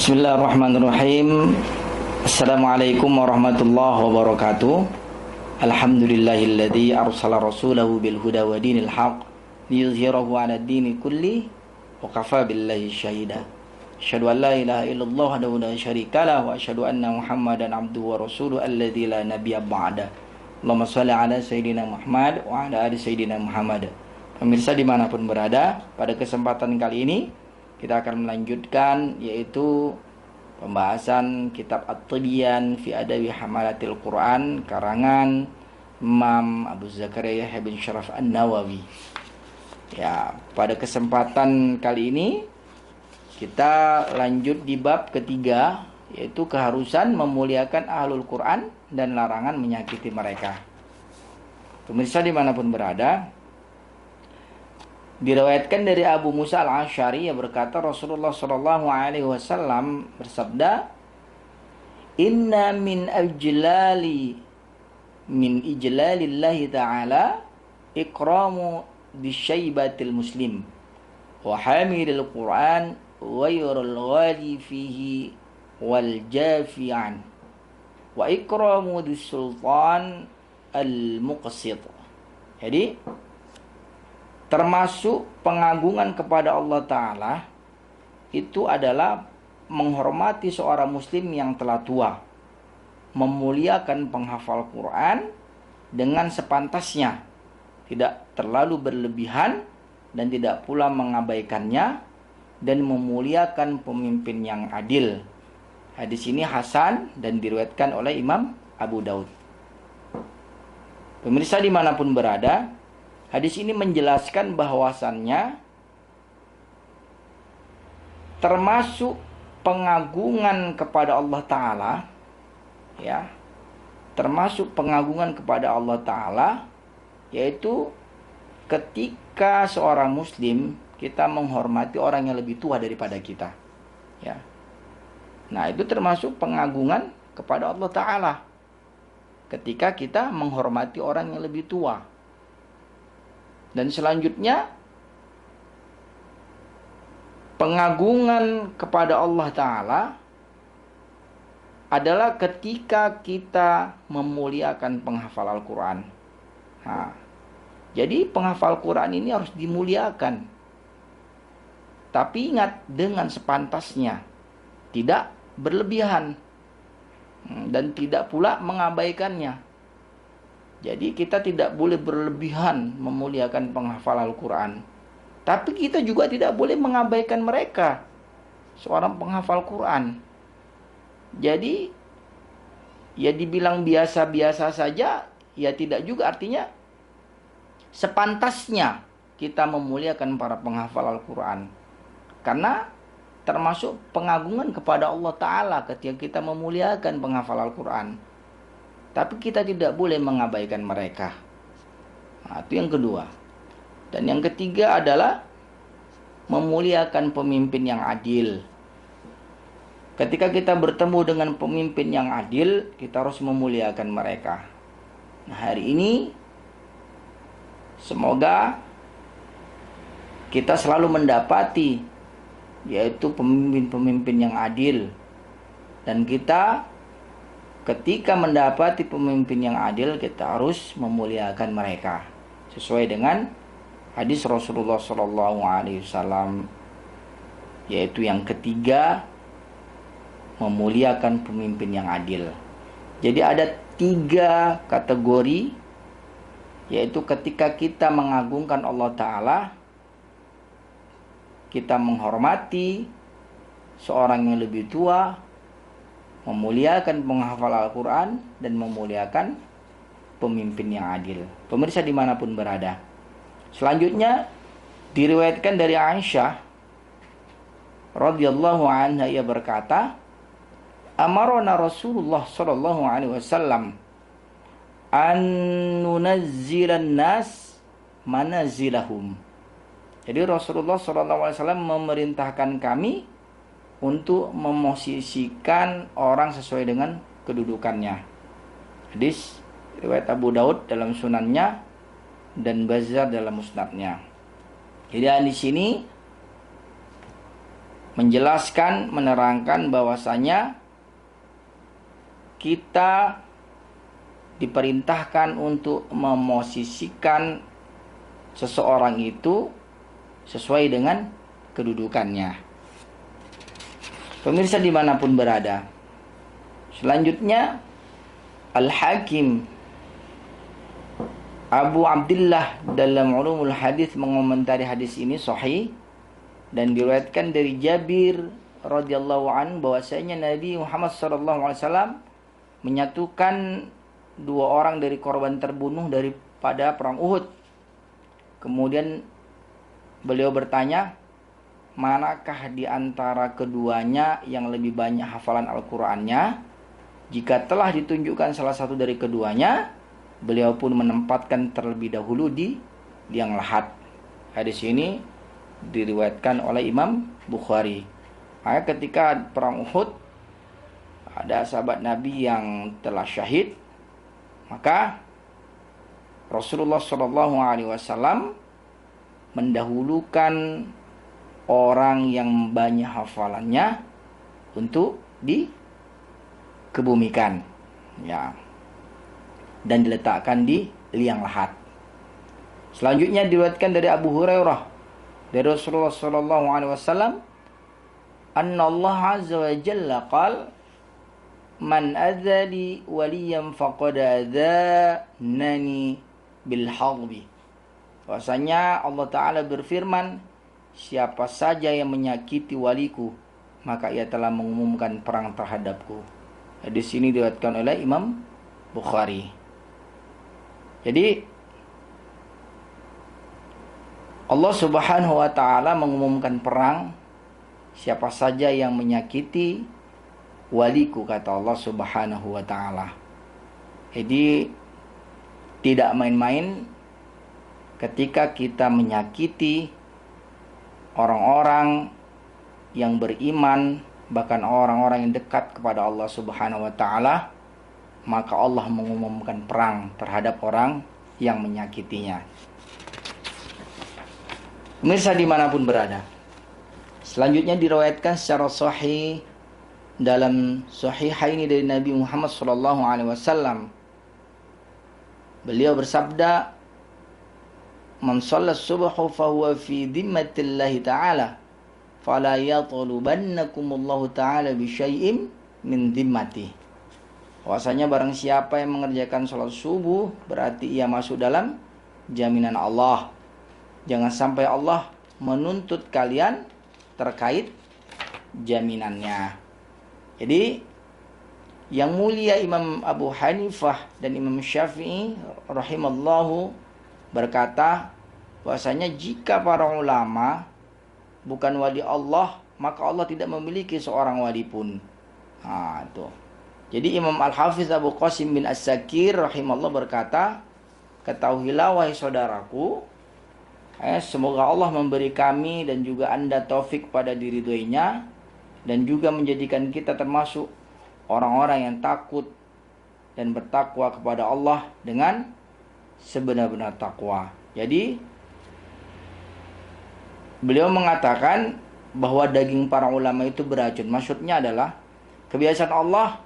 Bismillahirrahmanirrahim. Assalamualaikum warahmatullahi wabarakatuh. Alhamdulillahilladzi arsala rasulahu bil huda wa dinil haq liyuzhirahu 'ala ad-dini kulli wa kafa billahi syahida. Asyhadu an la ilaha illallah wahdahu la syarikalah wa asyhadu anna Muhammadan abduhu wa rasuluhu alladzi la nabiyya ba'da. Allahumma shalli 'ala sayyidina Muhammad wa 'ala ali sayyidina Muhammad. Pemirsa dimanapun berada, pada kesempatan kali ini kita akan melanjutkan yaitu pembahasan kitab At-Tibyan fi Adabi Hamalatil Quran karangan Imam Abu Zakaria Yahya bin Syaraf An-Nawawi. Ya, pada kesempatan kali ini kita lanjut di bab ketiga, yaitu keharusan memuliakan ahlul Quran dan larangan menyakiti mereka. Pemirsa dimanapun berada, diriwayatkan dari Abu Musa al-Asy'ari yang berkata Rasulullah sallallahu alaihi wasallam bersabda, "Inna min ijlalillahi ta'ala ikramu bisyaibatil muslim wa hamilil Qur'an wa yurul ghali fihi wal jafi'an wa ikramu dis-sultan al-muqsit." Jadi termasuk pengagungan kepada Allah Ta'ala itu adalah menghormati seorang muslim yang telah tua, memuliakan penghafal Quran dengan sepantasnya, tidak terlalu berlebihan dan tidak pula mengabaikannya, dan memuliakan pemimpin yang adil. Hadis ini hasan dan diriwayatkan oleh Imam Abu Daud. Pemirsa dimanapun berada, hadis ini menjelaskan bahwasannya termasuk pengagungan kepada Allah Ta'ala, ya, termasuk pengagungan kepada Allah Ta'ala, yaitu ketika seorang muslim kita menghormati orang yang lebih tua daripada kita, ya. Nah, itu termasuk pengagungan kepada Allah Ta'ala ketika kita menghormati orang yang lebih tua. Dan selanjutnya, pengagungan kepada Allah Ta'ala adalah ketika kita memuliakan penghafal Al-Quran. Nah, jadi penghafal Quran ini harus dimuliakan. Tapi ingat, dengan sepantasnya, tidak berlebihan, dan tidak pula mengabaikannya. Jadi kita tidak boleh berlebihan memuliakan penghafal Al-Quran, tapi kita juga tidak boleh mengabaikan mereka, seorang penghafal Quran. Jadi ya dibilang biasa-biasa saja, ya tidak juga, artinya sepantasnya kita memuliakan para penghafal Al-Quran. Karena termasuk pengagungan kepada Allah Ta'ala ketika kita memuliakan penghafal Al-Quran. Tapi kita tidak boleh mengabaikan mereka. Nah, itu yang kedua. Dan yang ketiga adalah memuliakan pemimpin yang adil. Ketika kita bertemu dengan pemimpin yang adil, kita harus memuliakan mereka. Nah, hari ini semoga kita selalu mendapati yaitu pemimpin-pemimpin yang adil. Dan kita ketika mendapati pemimpin yang adil, kita harus memuliakan mereka sesuai dengan hadis Rasulullah SAW, yaitu yang ketiga, memuliakan pemimpin yang adil. Jadi ada 3 kategori, yaitu ketika kita mengagungkan Allah Ta'ala, kita menghormati seorang yang lebih tua, memuliakan penghafal Al-Quran, dan memuliakan pemimpin yang adil. Pemirsa dimanapun berada, selanjutnya diriwayatkan dari Aisyah radhiyallahu anha, ia berkata, amarona Rasulullah sallallahu alaihi wasallam an nunazzilan nas manazilahum. Jadi Rasulullah sallallahu alaihi wasallam memerintahkan kami untuk memosisikan orang sesuai dengan kedudukannya. Hadis riwayat Abu Daud dalam sunannya dan Bazzar dalam musnadnya. Jadi di sini menjelaskan, menerangkan bahwasanya kita diperintahkan untuk memosisikan seseorang itu sesuai dengan kedudukannya. Pemirsa dimanapun berada. Selanjutnya Al-Hakim Abu Abdullah dalam Ulumul Hadis mengomentari hadis ini sahih dan diriwayatkan dari Jabir radhiyallahu an bahwasanya Nabi Muhammad sallallahu alaihi wasallam menyatukan dua orang dari korban terbunuh daripada perang Uhud. Kemudian beliau bertanya, manakah di antara keduanya yang lebih banyak hafalan Al-Qur'annya? Jika telah ditunjukkan salah satu dari keduanya, beliau pun menempatkan terlebih dahulu di liang lahat. Hadis ini diriwayatkan oleh Imam Bukhari. Maka ketika perang Uhud ada sahabat Nabi yang telah syahid, maka Rasulullah SAW mendahulukan orang yang banyak hafalannya untuk dikebumikan, ya, dan diletakkan di liang lahat. Selanjutnya diriwayatkan dari Abu Hurairah dari Rasulullah SAW, anna Allah azza wa jalla qala, man adzali waliyan faqad adzanani bil harbi. Bahwasanya Allah Ta'ala berfirman, siapa saja yang menyakiti waliku, maka ia telah mengumumkan perang terhadapku. Hadis ini diriwayatkan oleh Imam Bukhari. Jadi Allah Subhanahu wa Ta'ala mengumumkan perang siapa saja yang menyakiti waliku, kata Allah Subhanahu wa Ta'ala. Jadi tidak main-main ketika kita menyakiti orang-orang yang beriman, bahkan orang-orang yang dekat kepada Allah Subhanahu wa Ta'ala, maka Allah mengumumkan perang terhadap orang yang menyakitinya. Pemirsa dimanapun berada, selanjutnya diriwayatkan secara sahih dalam Sahihaini dari Nabi Muhammad SAW. Beliau bersabda, man shalla subhu fahuwa fi dhimmatillahi ta'ala fala yatlubannakumullahu ta'ala bi syai'in min dhimmati. Bahwasanya barang siapa yang mengerjakan salat subuh berarti ia masuk dalam jaminan Allah. Jangan sampai Allah menuntut kalian terkait jaminannya. Jadi yang mulia Imam Abu Hanifah dan Imam Syafi'i rahimallahu berkata bahwasanya jika para ulama bukan wali Allah, maka Allah tidak memiliki seorang wali pun. Itu. Jadi Imam Al-Hafiz Abu Qasim bin As-Sakir rahimallahu berkata, ketahuilah wahai saudaraku, semoga Allah memberi kami dan juga anda taufik pada diri ridhoinya, dan juga menjadikan kita termasuk orang-orang yang takut dan bertakwa kepada Allah dengan sebenar-benar takwa. Jadi beliau mengatakan bahwa daging para ulama itu beracun. Maksudnya adalah kebiasaan Allah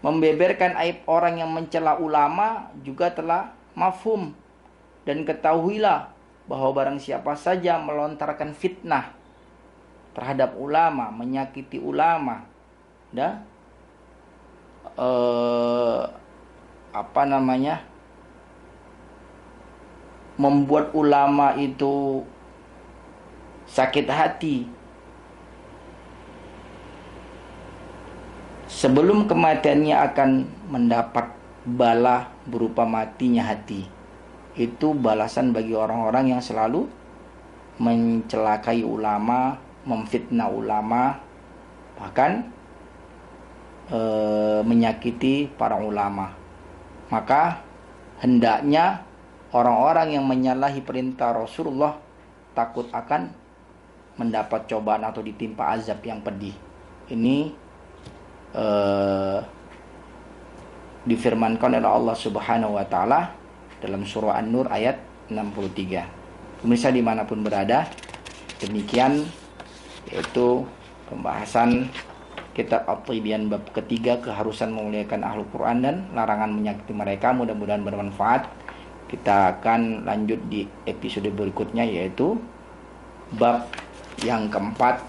membeberkan aib orang yang mencela ulama juga telah mafhum. Dan ketahuilah bahwa barang siapa saja melontarkan fitnah terhadap ulama, menyakiti ulama, membuat ulama itu sakit hati, sebelum kematiannya akan mendapat bala berupa matinya hati. Itu balasan bagi orang-orang yang selalu mencelakai ulama, memfitnah ulama, bahkan menyakiti para ulama. Maka hendaknya orang-orang yang menyalahi perintah Rasulullah takut akan mendapat cobaan atau ditimpa azab yang pedih. Ini difirmankan oleh Allah Subhanahu wa Ta'ala dalam surah An-Nur ayat 63. Pemirsa dimanapun berada, demikian yaitu pembahasan kitab At-Tibyan bab ketiga, keharusan memuliakan Ahlul Quran dan larangan menyakiti mereka. Mudah-mudahan bermanfaat. Kita akan lanjut di episode berikutnya, yaitu bab yang keempat,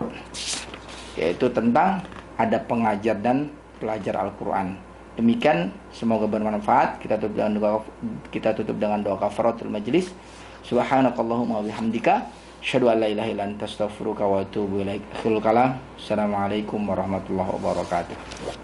yaitu tentang adab pengajar dan pelajar Al-Quran. Demikian, semoga bermanfaat. Kita tutup dengan doa kafaratul majlis. Subhanakallahumma wabihamdika, asyhadu an la ilaha illa anta, astaghfiruka wa atubu ilaik. Akhirul kalam. Assalamualaikum warahmatullahi wabarakatuh.